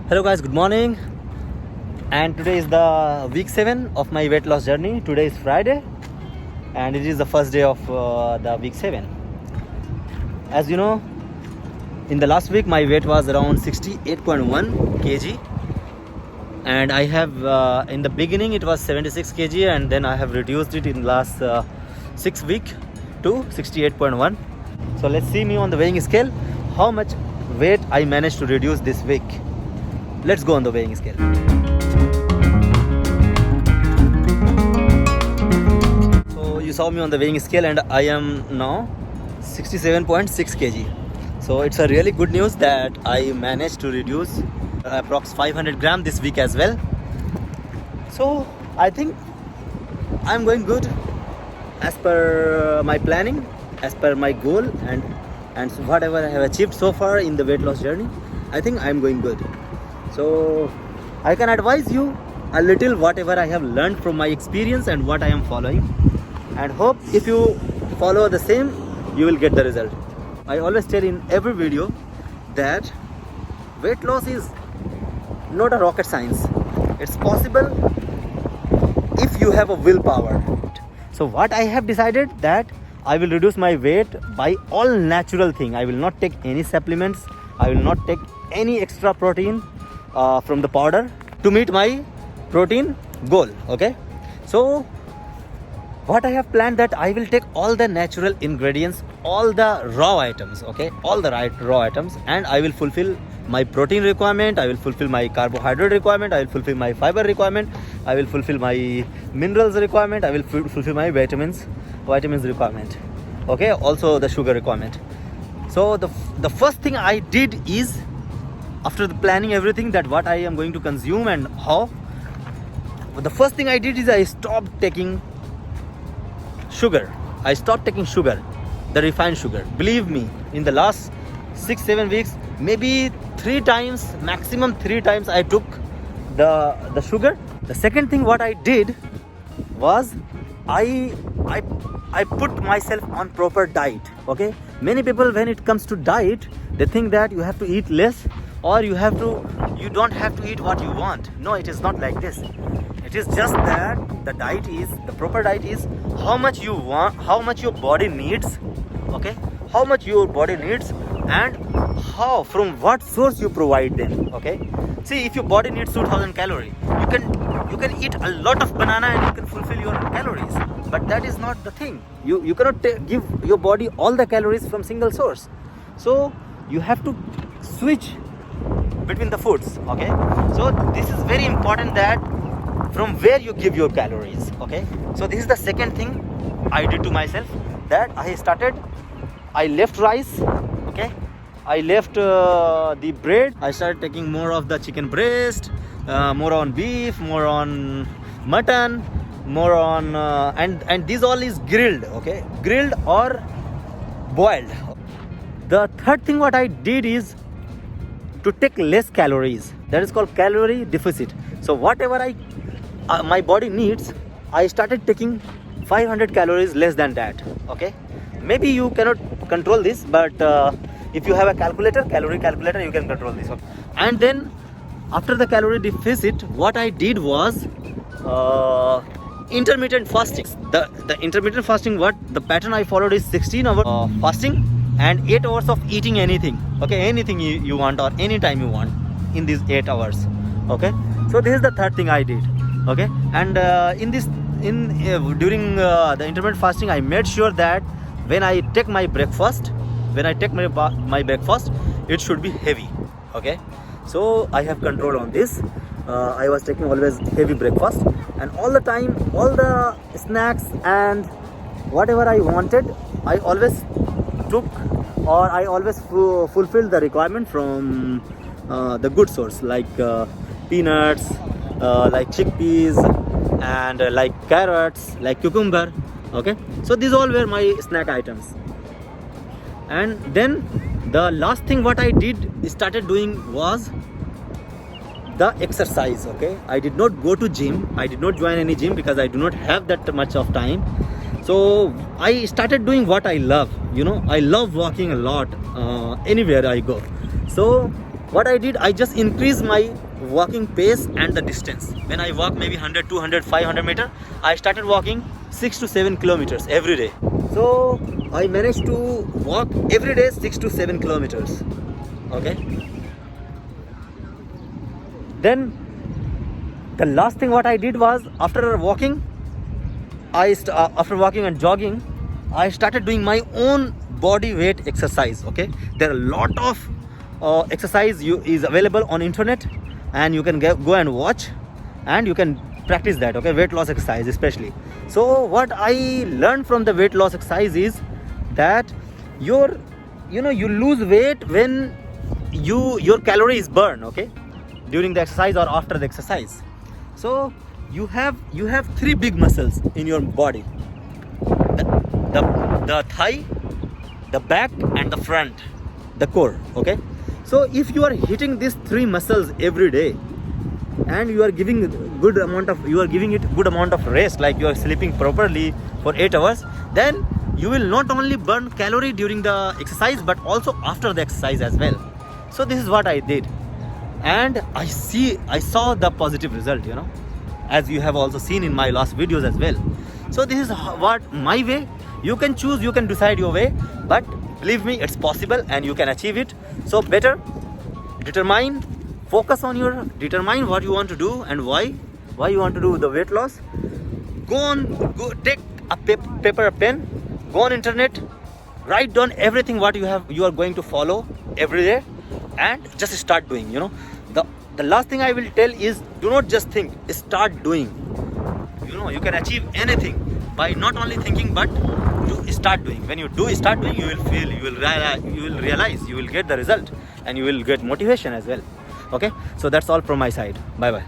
Hello guys, good morning. And today is the week 7 of my weight loss journey. Today is Friday and it is the first day of the week 7. As you know, in the last week my weight was around 68.1 kg, and I have in the beginning it was 76 kg, and then I have reduced it in last 6 week to 68.1. So let's see me on the weighing scale, how much weight I managed to reduce this week. Let's go on the weighing scale. So you saw me on the weighing scale and I am now 67.6 kg. So it's a really good news that I managed to reduce approx 500 gram this week as well. So I think I'm going good as per my planning, as per my goal, and whatever I have achieved so far in the weight loss journey. I think I'm going good. So I can advise you a little whatever I have learned from my experience and what I am following, and hope if you follow the same you will get the result. I always tell in every video that weight loss is not a rocket science. It's possible if you have a willpower. So what I have decided that I will reduce my weight by all natural thing. I will not take any supplements. I will not take any extra protein from the powder to meet my protein goal. Okay, so what I have planned that I will take all the natural ingredients, all the raw items, okay, all the raw items, and I will fulfill my protein requirement, I will fulfill my carbohydrate requirement, I will fulfill my fiber requirement, I will fulfill my minerals requirement, I will fulfill my vitamins requirement, okay, also the sugar requirement. So the first thing I did is, after the planning everything that what I am going to consume and how, the first thing I did is I stopped taking sugar. I stopped taking sugar, the refined sugar. Believe me, in the last 6-7 weeks, maybe 3 times, maximum 3 times I took the sugar. The second thing what I did was I put myself on proper diet. Okay, many people when it comes to diet, they think that you have to eat less, or you don't have to eat what you want. No, it is not like this. It is just that the proper diet is how much you want, how much your body needs, okay, how much your body needs, and how, from what source you provide them. Okay, see, if your body needs 2000 calories, you can eat a lot of banana and you can fulfill your calories, but that is not the thing. You cannot give your body all the calories from single source. So you have to switch between the foods. Okay, so this is very important, that from where you give your calories. Okay, so this is the second thing I did to myself, that I left rice. Okay, I left the bread. I started taking more of the chicken breast, more on beef, more on mutton, more on and this all is grilled. Okay, grilled or boiled. The third thing what I did is to take less calories. That is called calorie deficit. So whatever my body needs, I started taking 500 calories less than that. Okay, maybe you cannot control this, but if you have a calorie calculator, you can control this. Okay? And then after the calorie deficit, what I did was intermittent fasting. The intermittent fasting, what the pattern I followed is 16 hours fasting and 8 hours of eating anything. Okay, anything you want or anytime you want in these 8 hours. Okay, so this is the third thing I did. Okay, and during the intermittent fasting, I made sure that when I take my breakfast, my breakfast, it should be heavy. Okay, so I have control on this. I was taking always heavy breakfast, and all the time, all the snacks and whatever I wanted, I always took, or I always fulfilled the requirement from the good source, like peanuts, like chickpeas, and like carrots, like cucumber. Okay, so these all were my snack items. And then the last thing what I started doing was the exercise. Okay, I did not go to gym, I did not join any gym because I do not have that much of time. So I started doing what I love. I love walking a lot anywhere I go. So what I did, I just increased my walking pace and the distance. When I walk maybe 100, 200, 500 meter, I started walking 6 to 7 kilometers every day. So I managed to walk every day 6 to 7 kilometers. Okay. Then the last thing what I did was, after walking and jogging, I started doing my own body weight exercise. Okay, there are a lot of exercise is available on internet, and you can go and watch, and you can practice that. Okay, weight loss exercise especially. So what I learned from the weight loss exercise is that you lose weight when your calorie is burned, okay, during the exercise or after the exercise. So you have 3 big muscles in your body: the thigh, the back, and the front, the core. Okay, so if you are hitting these 3 muscles every day, and you are giving it good amount of rest, like you are sleeping properly for 8 hours, then you will not only burn calorie during the exercise but also after the exercise as well. So this is what I did, and I saw the positive result, as you have also seen in my last videos as well. So this is what my way. You can choose, you can decide your way, but believe me, it's possible and you can achieve it. So better determine what you want to do and why you want to do the weight loss. Go take a paper, a pen, go on internet, write down everything what you are going to follow every day, and just start doing. The last thing I will tell is, do not just think, start doing. You can achieve anything by not only thinking but to start doing. When you start doing, you will feel, you will realize, you will get the result, and you will get motivation as well. Okay, so that's all from my side. Bye bye.